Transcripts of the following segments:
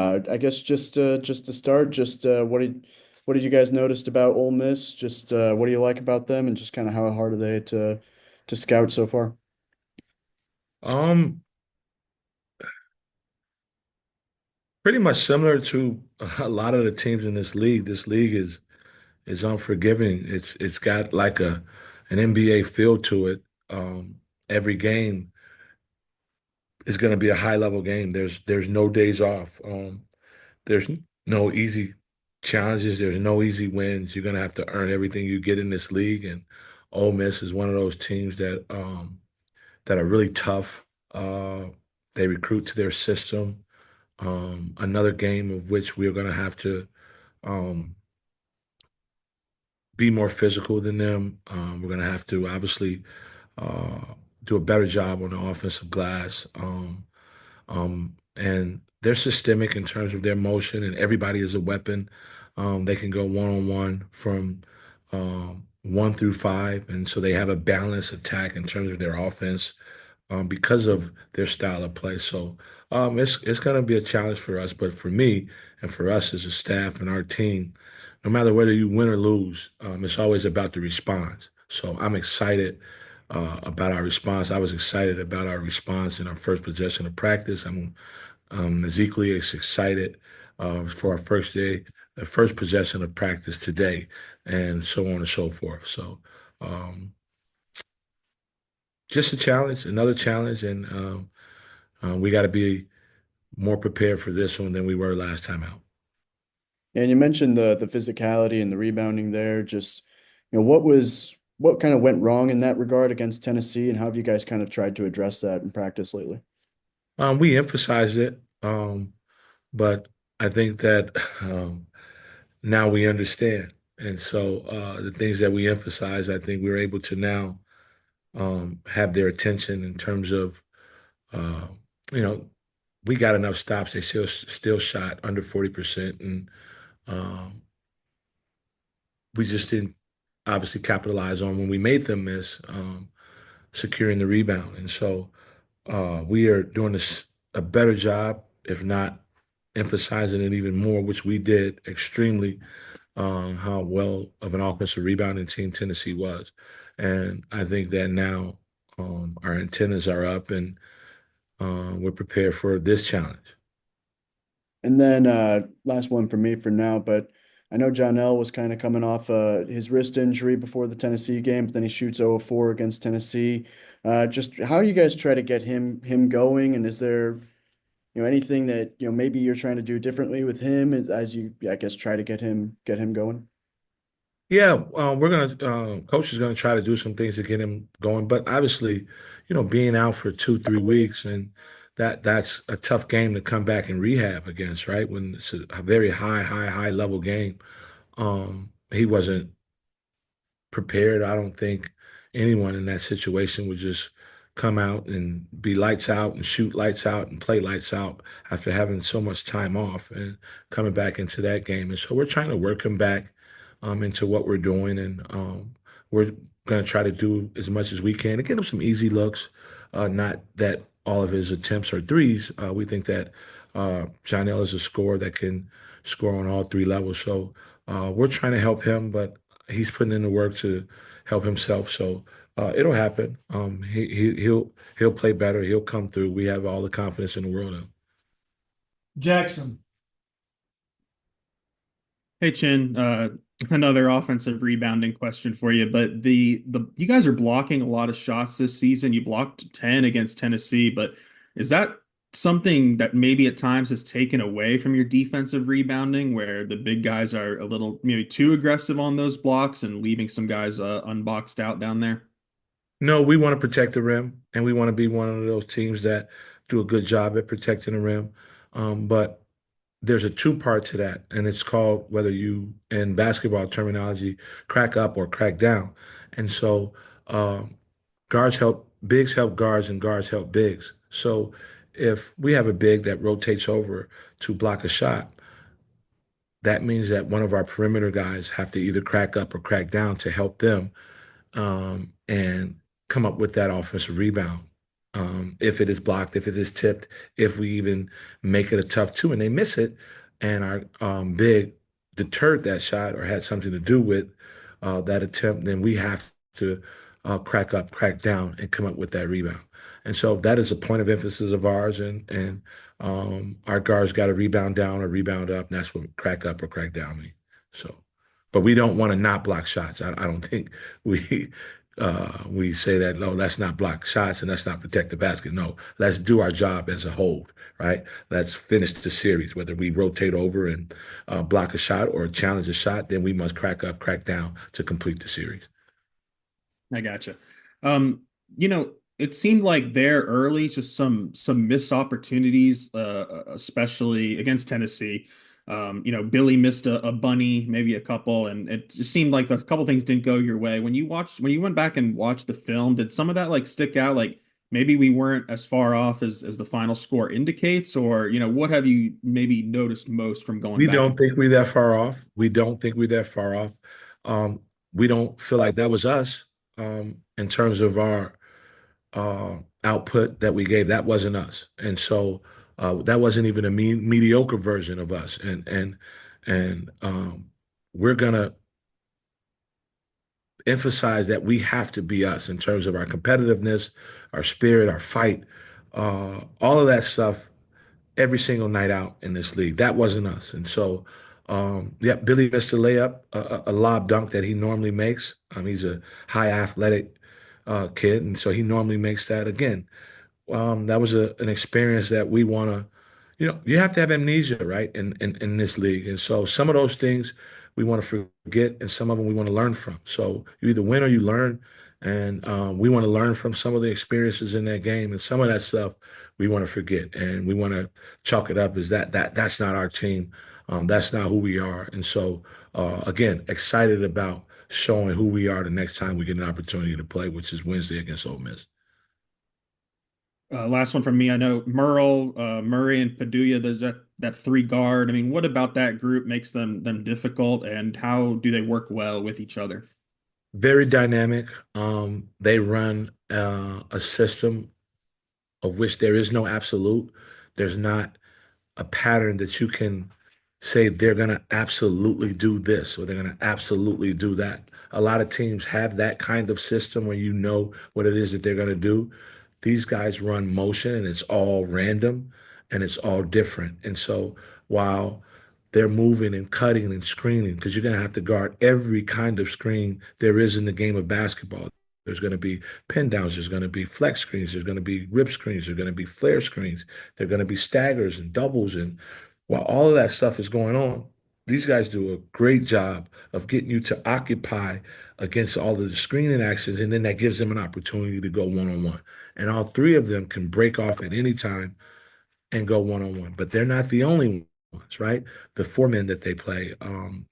I guess just to start, just what did you guys noticed about Ole Miss? Just what do you like about them, and just kind of how hard are they to scout so far? Um, Pretty much similar to a lot of the teams in this league. This league is unforgiving. It's got like an NBA feel to it. Every game is going to be a high level game. There's no days off. There's no easy challenges. There's no easy wins. You're going to have to earn everything you get in this league. And Ole Miss is one of those teams that are really tough. Uh, they recruit to their system. Another game of which we're going to have to um, be more physical than them. We're going to have to obviously uh, do a better job on the offensive glass. And they're systemic in terms of their motion, and everybody is a weapon. They can go one on one from 1 through 5, and so they have a balanced attack in terms of their offense because of their style of play. So it's going to be a challenge for us, but for me and for us as a staff and our team, no matter whether you win or lose, it's always about the response. So I'm excited about our response. I was excited about our response in our first possession of practice. I'm as equally as excited for our first day, the first possession of practice today, and so on and so forth. So um, just a challenge, another challenge, and we got to be more prepared for this one than we were last time out. And you mentioned the physicality and the rebounding there. Just what kind of went wrong in that regard against Tennessee, and how have you guys kind of tried to address that in practice lately? We emphasized it, but I think that now we understand. And so the things that we emphasize, I think we're able to now have their attention in terms of, uh, you know, we got enough stops. They still shot under 40%, and um, we just didn't obviously capitalize on when we made them miss, securing the rebound. And so we are doing this a better job, if not emphasizing it even more, which we did extremely, how well of an offensive rebounding team Tennessee was. And I think that now our antennas are up and we're prepared for this challenge. And then last one for me for now, but I know John L was kind of coming off his wrist injury before the Tennessee game, but then he shoots 0 of 4 against Tennessee. Just how do you guys try to get him going? And is there, anything that, maybe you're trying to do differently with him as you, I guess, try to get him going? Yeah, we're gonna coach is gonna try to do some things to get him going, but obviously, being out for 2, 3 weeks and that's a tough game to come back and rehab against, right? When it's a very high level game. He wasn't prepared. I don't think anyone in that situation would just come out and be lights out and shoot lights out and play lights out after having so much time off and coming back into that game. And so we're trying to work him back into what we're doing, and we're going to try to do as much as we can to get him some easy looks. Not that all of his attempts are threes. We think that Jonell is a scorer that can score on all three levels. So we're trying to help him, but he's putting in the work to help himself. So it'll happen. He'll play better. He'll come through. We have all the confidence in the world in him. Jackson. Hey Chin, another offensive rebounding question for you, but the you guys are blocking a lot of shots this season. You blocked 10 against Tennessee, but is that something that maybe at times has taken away from your defensive rebounding, where the big guys are a little maybe too aggressive on those blocks and leaving some guys unboxed out down there? No, we want to protect the rim, and we want to be one of those teams that do a good job at protecting the rim. But there's a two-part to that, and it's called, whether you in basketball terminology, crack up or crack down. And so um, bigs help guards, and guards help bigs. So if we have a big that rotates over to block a shot, that means that one of our perimeter guys have to either crack up or crack down to help them and come up with that offensive rebound. if it is blocked, if it is tipped, if we even make it a tough two and they miss it, and our big deterred that shot or had something to do with that attempt, then we have to crack up, crack down, and come up with that rebound. And so that is a point of emphasis of ours, and our guards got to rebound down or rebound up, and that's what crack up or crack down mean. So, but we don't want to not block shots. I don't think we we say that, no, let's not block shots and let's not protect the basket. No, let's do our job as a whole, right? Let's finish the series. Whether we rotate over and block a shot or challenge a shot, then we must crack up, crack down to complete the series. I gotcha. You know, it seemed like there early, just some missed opportunities, especially against Tennessee. You know, Billy missed a bunny, maybe a couple, and it just seemed like a couple things didn't go your way. When you went back and watched the film, did some of that like stick out? Like maybe we weren't as far off as the final score indicates, or you know, what have you maybe noticed most from going We back don't and think we're that far off. We don't think we're that far off. We don't feel like that was us in terms of our output that we gave. That wasn't us, and so that wasn't even a mediocre version of us. And we're gonna emphasize that we have to be us in terms of our competitiveness, our spirit, our fight, all of that stuff. Every single night out in this league, that wasn't us, and so. Yeah, Billy missed a layup, a lob dunk that he normally makes. He's a high athletic kid, and so he normally makes that again. That was an experience that we want to, you have to have amnesia, right, in this league. And so some of those things we want to forget, and some of them we want to learn from. So you either win or you learn. And we want to learn from some of the experiences in that game, and some of that stuff we want to forget, and we want to chalk it up as that's not our team, that's not who we are. And so again, excited about showing who we are the next time we get an opportunity to play, which is Wednesday against Ole Miss. last one from me? I know Merle, Murray, and Padilla. There's that three guard. I mean, what about that group makes them difficult, and how do they work well with each other? Very dynamic. They run a system of which there is no absolute. There's not a pattern that you can say they're going to absolutely do this or they're going to absolutely do that. A lot of teams have that kind of system where you know what it is that they're going to do. These guys run motion and it's all random and it's all different. And so while they're moving and cutting and screening, because you're going to have to guard every kind of screen there is in the game of basketball. There's going to be pin downs. There's going to be flex screens. There's going to be rip screens. There's going to be flare screens. There're going to be staggers and doubles. And while all of that stuff is going on, these guys do a great job of getting you to occupy against all of the screening actions. And then that gives them an opportunity to go one-on-one. And all three of them can break off at any time and go one-on-one. But they're not the only ones, right? The four men that they play,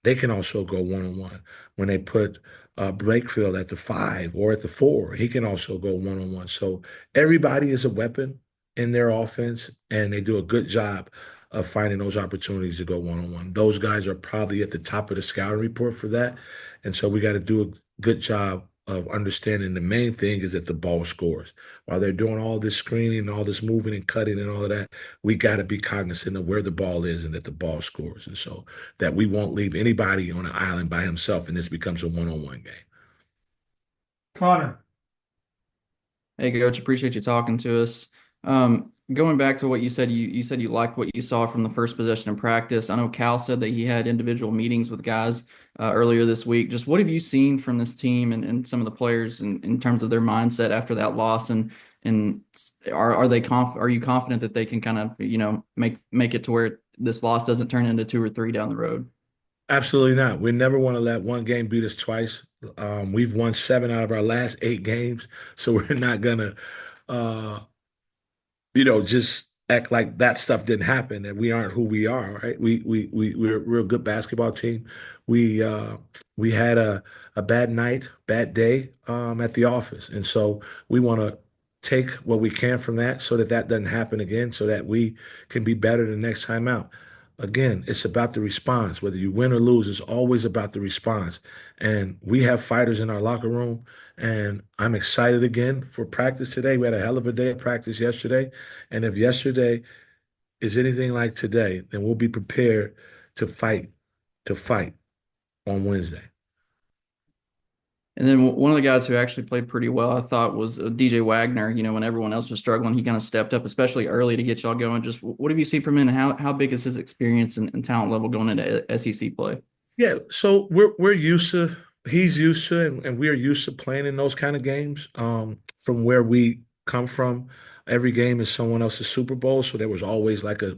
they can also go one-on-one. When they put Blakefield at the five or at the four, he can also go one-on-one. So everybody is a weapon in their offense, and they do a good job of finding those opportunities to go one-on-one. Those guys are probably at the top of the scouting report for that. And so we got to do a good job of understanding the main thing is that the ball scores. While they're doing all this screening and all this moving and cutting and all of that, we got to be cognizant of where the ball is and that the ball scores. And so that we won't leave anybody on an island by himself and this becomes a one-on-one game. Connor. Hey, Coach, appreciate you talking to us. Going back to what you said, you said you liked what you saw from the first possession in practice. I know Cal said that he had individual meetings with guys earlier this week. Just what have you seen from this team and some of the players in terms of their mindset after that loss? And are you confident that they can kind of make it to where this loss doesn't turn into two or three down the road? Absolutely not. We never want to let one game beat us twice. We've won 7 out of our last 8 games, so we're not gonna uh, just act like that stuff didn't happen and we aren't who we are, right? We're a good basketball team. We had a bad night, bad day at the office, and so we want to take what we can from that so that that doesn't happen again, so that we can be better the next time out. again, it's about the response. Whether you win or lose, it's always about the response. And we have fighters in our locker room, and I'm excited again for practice today. We had a hell of a day of practice yesterday. And if yesterday is anything like today, then we'll be prepared to fight on Wednesday. And then one of the guys who actually played pretty well, I thought, was DJ Wagner. You know, when everyone else was struggling, he kind of stepped up, especially early to get y'all going. Just what have you seen from him, and how big is his experience and talent level going into SEC play? Yeah, so we're used to he's used to and we're used to playing in those kind of games. From where we come from, every game is someone else's Super Bowl, so there was always like a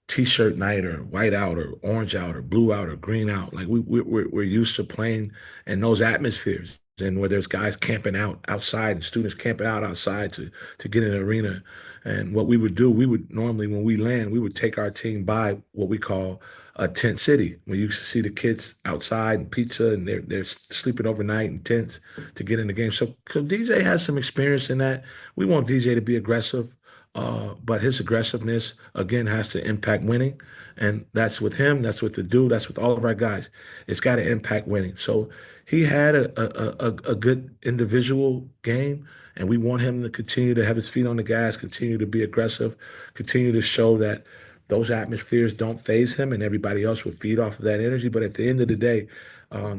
t-shirt night or white out or orange out or blue out or green out. Like we're used to playing in those atmospheres and where there's guys camping out outside and students camping out outside to get in the arena. And what we would do, we would normally when we land, we would take our team by what we call a tent city. We used to see the kids outside and pizza and they're sleeping overnight in tents to get in the game. So DJ has some experience in that. We want DJ to be aggressive. But his aggressiveness again has to impact winning, and that's with him. That's with the dude. That's with all of our guys. It's got to impact winning. So he had a good individual game, and we want him to continue to have his feet on the gas, continue to be aggressive, continue to show that those atmospheres don't phase him, and everybody else will feed off of that energy. But at the end of the day,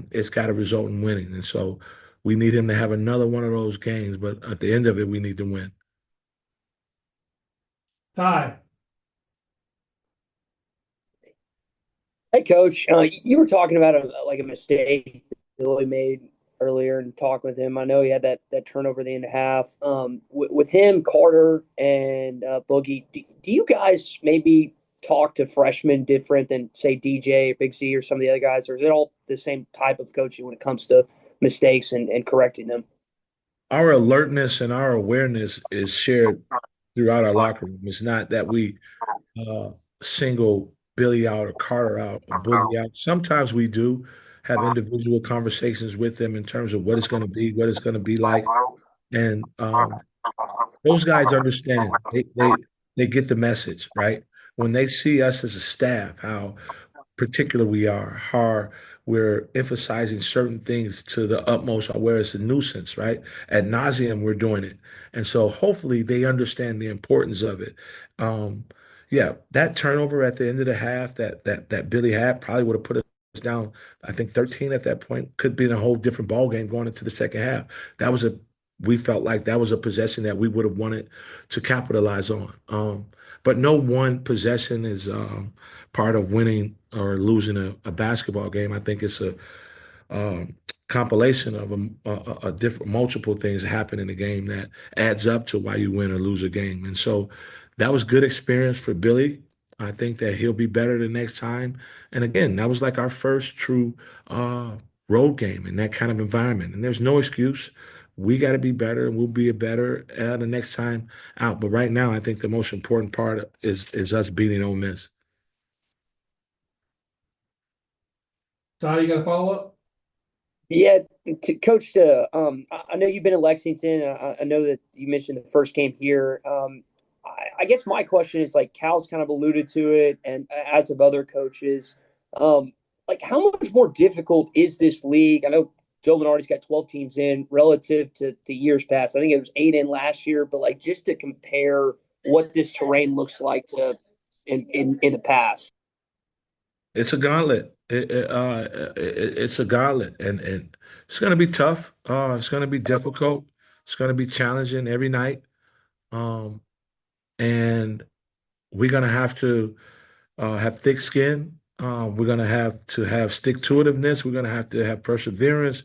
it's got to result in winning, and so we need him to have another one of those games. But at the end of it, we need to win. Ty. Hey, Coach. You were talking about a mistake Billy made earlier and talking with him. I know he had that turnover at the end of half. With him, Carter, and Boogie, do you guys maybe talk to freshmen different than, say, DJ or Big Z or some of the other guys, or is it all the same type of coaching when it comes to mistakes and correcting them? Our alertness and our awareness is shared throughout our locker room. It's not that we uh, single Billy out or Carter out or Boogie out. Sometimes we do have individual conversations with them in terms of what it's going to be, what it's going to be like, and those guys understand. They get the message, right? When they see us as a staff, how particular we are, how we're emphasizing certain things to the utmost, or where it's a nuisance, right? Ad nauseum, we're doing it. And so hopefully they understand the importance of it. Um, yeah, that turnover at the end of the half that Billy had probably would have put us down, I think 13 at that point, could be in a whole different ball game going into the second half. That was a we felt like that was a possession that we would have wanted to capitalize on. But no one possession is part of winning or losing a basketball game. I think it's a compilation of a different multiple things happen in the game that adds up to why you win or lose a game. And so that was good experience for Billy. I think that he'll be better the next time. And again, that was like our first true road game in that kind of environment. And there's no excuse. We got to be better, and we'll be better the next time out. But right now, I think the most important part is us beating Ole Miss. Ty, you got a follow up? Yeah, Coach, I know you've been in Lexington. I know that you mentioned the first game here. I guess my question is, like, Cal's kind of alluded to it, and as of other coaches, like, how much more difficult is this league? I know Joe Lenardi's got 12 teams in relative to years past. I think it was 8 in last year, but like just to compare what this terrain looks like to in the past. It's a gauntlet. It's a gauntlet, and it's going to be tough. It's going to be difficult. It's going to be challenging every night. Um, and we're going to have thick skin. We're going to have stick-to-itiveness. We're going to have perseverance.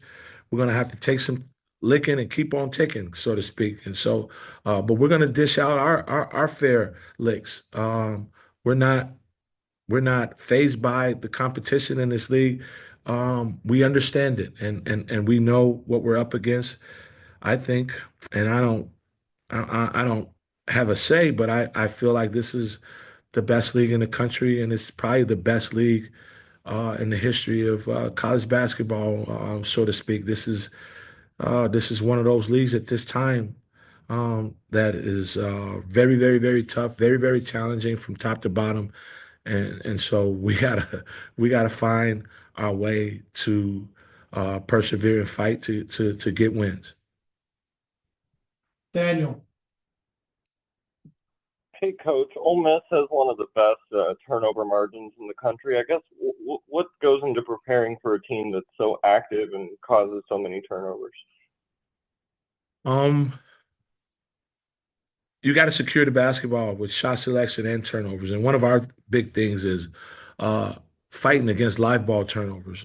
We're going to have to take some licking and keep on ticking, so to speak. And so, but we're going to dish out our fair licks. We're not we're not phased by the competition in this league. We understand it, and we know what we're up against. I think, and I don't have a say, but I feel like this is the best league in the country, and it's probably the best league in the history of college basketball, so to speak. This is one of those leagues at this time that is very, very, very tough, very, very challenging from top to bottom. And so we gotta find our way to persevere and fight to get wins. Daniel. Hey, Coach. Ole Miss has one of the best turnover margins in the country. I guess what goes into preparing for a team that's so active and causes so many turnovers? Um, you got to secure the basketball with shot selection and turnovers. And one of our big things is uh, fighting against live ball turnovers.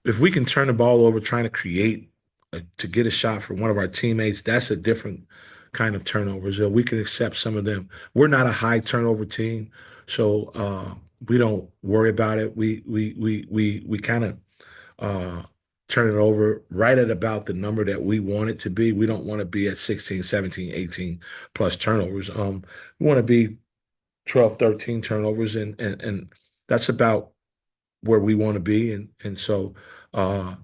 If we can turn the ball over trying to create to get a shot from one of our teammates, that's a different kind of turnovers. We can accept some of them. We're not a high turnover team, so we don't worry about it. We kind of uh, turn it over right at about the number that we want it to be. We don't want to be at 16, 17, 18 plus turnovers. We want to be 12, 13 turnovers, and that's about where we want to be. And so uh,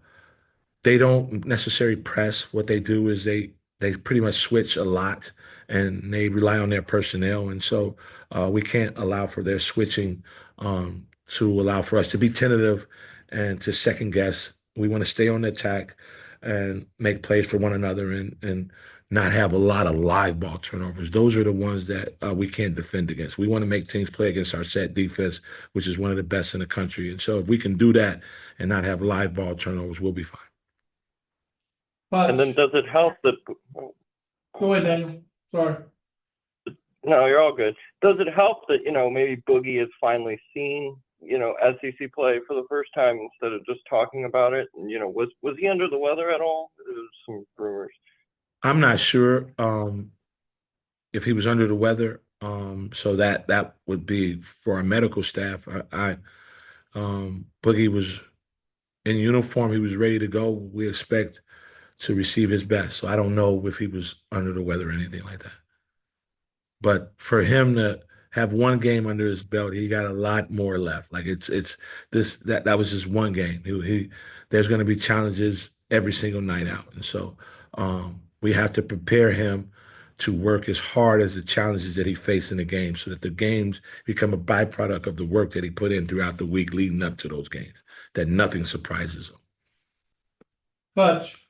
they don't necessarily press. What they do is they pretty much switch a lot, and they rely on their personnel. And so we can't allow for their switching to allow for us to be tentative and to second guess. We want to stay on the attack and make plays for one another and not have a lot of live ball turnovers. Those are the ones that we can't defend against. We want to make teams play against our set defense, which is one of the best in the country. And so if we can do that and not have live ball turnovers, we'll be fine. And then Hutch. does it help that? Go ahead, Daniel. Sorry. No, you're all good. Does it help that maybe Boogie has finally seen SEC play for the first time instead of just talking about it? And was he under the weather at all? There's some rumors. I'm not sure if he was under the weather. So that would be for our medical staff. Boogie was in uniform. He was ready to go. We expect to receive his best. So I don't know if he was under the weather or anything like that. But for him to have one game under his belt, he got a lot more left. Like it's this that was just one game. There's going to be challenges every single night out, and so we have to prepare him to work as hard as the challenges that he faced in the game, so that the games become a byproduct of the work that he put in throughout the week leading up to those games. That nothing surprises him. Hutch.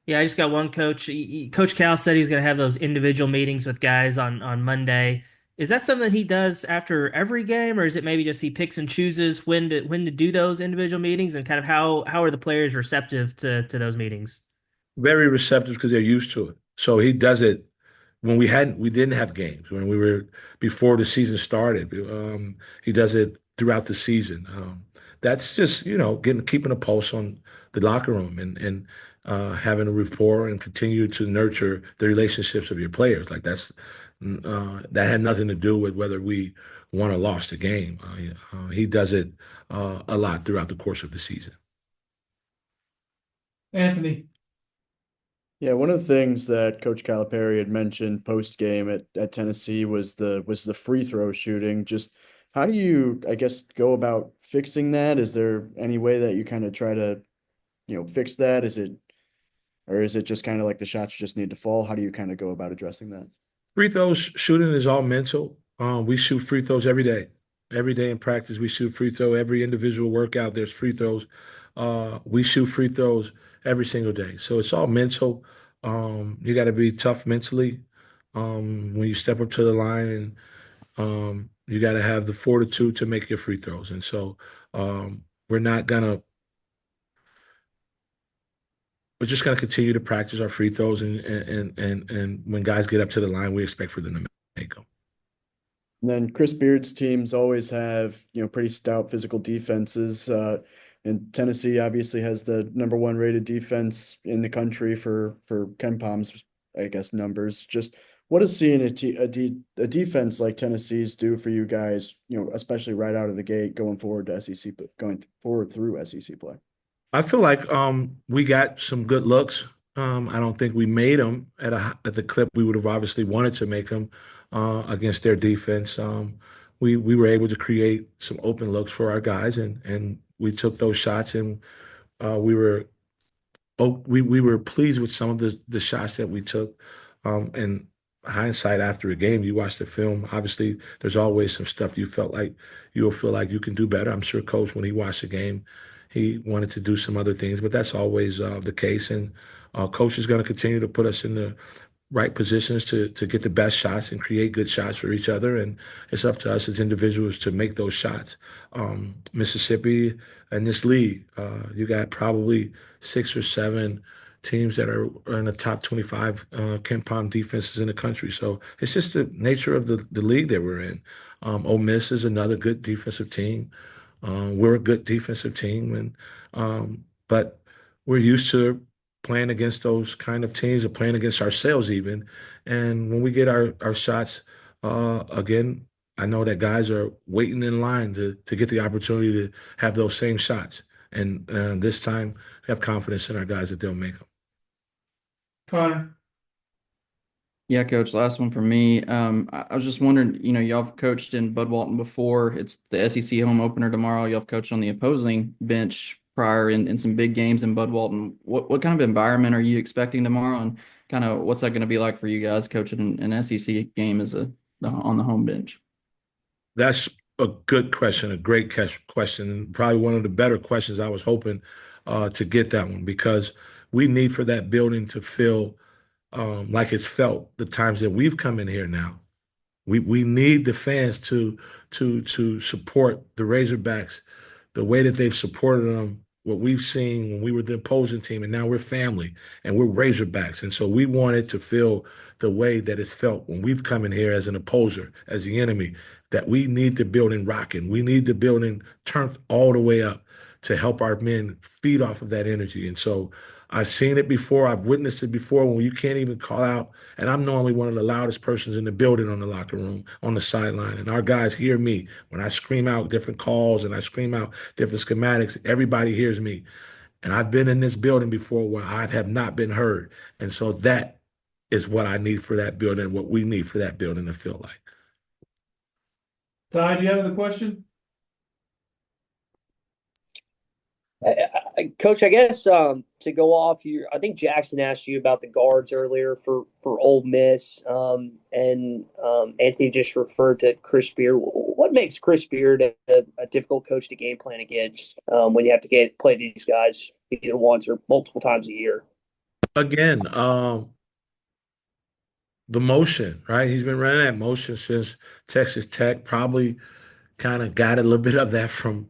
Yeah, I just got one coach. Coach Cal said he was going to have those individual meetings with guys on Monday. Is that something he does after every game, or is it maybe just he picks and chooses when to do those individual meetings, and kind of how are the players receptive to those meetings? Very receptive because they're used to it. So he does it when we didn't have games, when we were before the season started. He does it throughout the season. That's just keeping a pulse on the locker room and having a rapport and continue to nurture the relationships of your players. Like that had nothing to do with whether we won or lost a game. He does it a lot throughout the course of the season. Anthony. Yeah, one of the things that Coach Calipari had mentioned post game at Tennessee was the free throw shooting. Just how do you, I guess, go about fixing that? Is there any way that you kind of try to, fix that? Is it just kind of like the shots just need to fall? How do you kind of go about addressing that? Free throws shooting is all mental. We shoot free throws every day. Every day in practice, we shoot free throw. Every individual workout, there's free throws. We shoot free throws every single day. So it's all mental. You got to be tough mentally when you step up to the line, and you got to have the fortitude to make your free throws. And so we're not gonna. We're just gonna continue to practice our free throws, and when guys get up to the line, we expect for them to make them. And then Chris Beard's teams always have, pretty stout physical defenses. And Tennessee obviously has the number one rated defense in the country for Ken Palm's, I guess, numbers. Just what does seeing a defense like Tennessee's do for you guys, especially right out of the gate going forward to SEC, going forward through SEC play? I feel like we got some good looks. I don't think we made them at the clip we would have obviously wanted to make them against their defense. We were able to create some open looks for our guys, and we took those shots, and we were pleased with some of the shots that we took. And hindsight after a game, you watch the film. Obviously, there's always some stuff you'll feel like you can do better. I'm sure Coach, when he watched the game, he wanted to do some other things, but that's always the case. And Coach is going to continue to put us in the right positions to get the best shots and create good shots for each other. And it's up to us as individuals to make those shots. Mississippi and this league, you got probably 6 or 7 teams that are in the top 25 Ken Palm defenses in the country. So it's just the nature of the league that we're in. Ole Miss is another good defensive team. We're a good defensive team, and but we're used to playing against those kind of teams or playing against ourselves even. And when we get our shots, again, I know that guys are waiting in line to get the opportunity to have those same shots. And this time, we have confidence in our guys that they'll make them. Connor. Yeah, Coach, last one for me. I was just wondering, y'all have coached in Bud Walton before. It's the SEC home opener tomorrow. Y'all have coached on the opposing bench prior in some big games in Bud Walton. What kind of environment are you expecting tomorrow, and kind of what's that going to be like for you guys coaching an SEC game on the home bench? That's a good question, a great question, probably one of the better questions. I was hoping to get that one because we need for that building to feel like it's felt the times that we've come in here now. We need the fans to support the Razorbacks the way that they've supported them, what we've seen when we were the opposing team, and now we're family and we're Razorbacks. And so we wanted to feel the way that it's felt when we've come in here as an opposer, as the enemy, that we need the building rocking. We need the building turned all the way up to help our men feed off of that energy. And so I've seen it before. I've witnessed it before when you can't even call out. And I'm normally one of the loudest persons in the building on the locker room, on the sideline. And our guys hear me. When I scream out different calls and I scream out different schematics, everybody hears me. And I've been in this building before where I have not been heard. And so that is what I need for that building, what we need for that building to feel like. Ty, do you have another question? Coach, I guess to go off here, I think Jackson asked you about the guards earlier for Ole Miss, and Anthony just referred to Chris Beard. What makes Chris Beard a difficult coach to game plan against when you have to play these guys either once or multiple times a year? Again, the motion, right? He's been running that motion since Texas Tech, probably kind of got a little bit of that from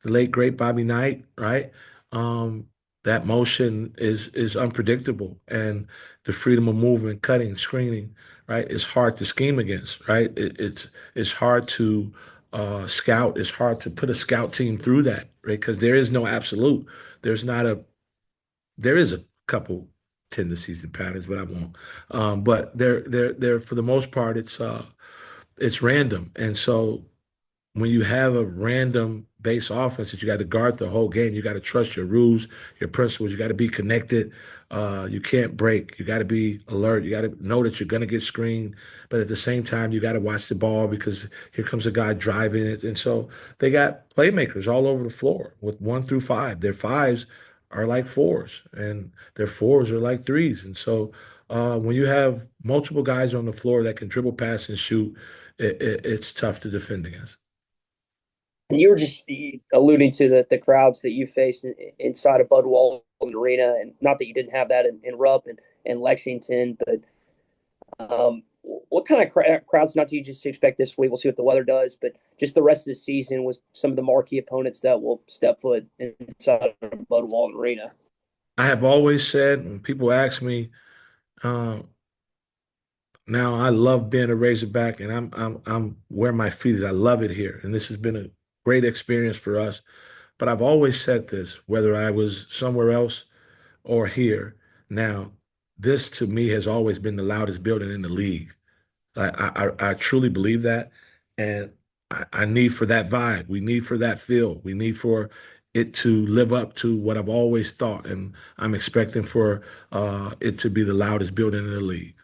the late great Bobby Knight, right? That motion is unpredictable, and the freedom of movement, cutting, screening, right, is hard to scheme against, right? It's hard to scout. It's hard to put a scout team through that, right? Because there is no absolute. There is a couple tendencies and patterns, but I won't. But they're for the most part, it's random, and so when you have a random base offense that you got to guard the whole game, you got to trust your rules, your principles. You got to be connected. You can't break. You got to be alert. You got to know that you're going to get screened, but at the same time, you got to watch the ball because here comes a guy driving it. And so they got playmakers all over the floor with 1 through 5. Their 5s are like 4s, and their 4s are like 3s. And so when you have multiple guys on the floor that can dribble, pass, and shoot, it's tough to defend against. And you were just alluding to the crowds that you faced inside of Bud Walton Arena, and not that you didn't have that in Rupp and Lexington, but what kind of crowds, not to you just expect this week, we'll see what the weather does, but just the rest of the season with some of the marquee opponents that will step foot inside of Bud Walton Arena? I have always said, when people ask me, now I love being a Razorback, and I'm where my feet is. I love it here, and this has been a great experience for us. But I've always said this, whether I was somewhere else or here. Now, this to me has always been the loudest building in the league. I truly believe that, and I need for that vibe. We need for that feel. We need for it to live up to what I've always thought, and I'm expecting for it to be the loudest building in the league.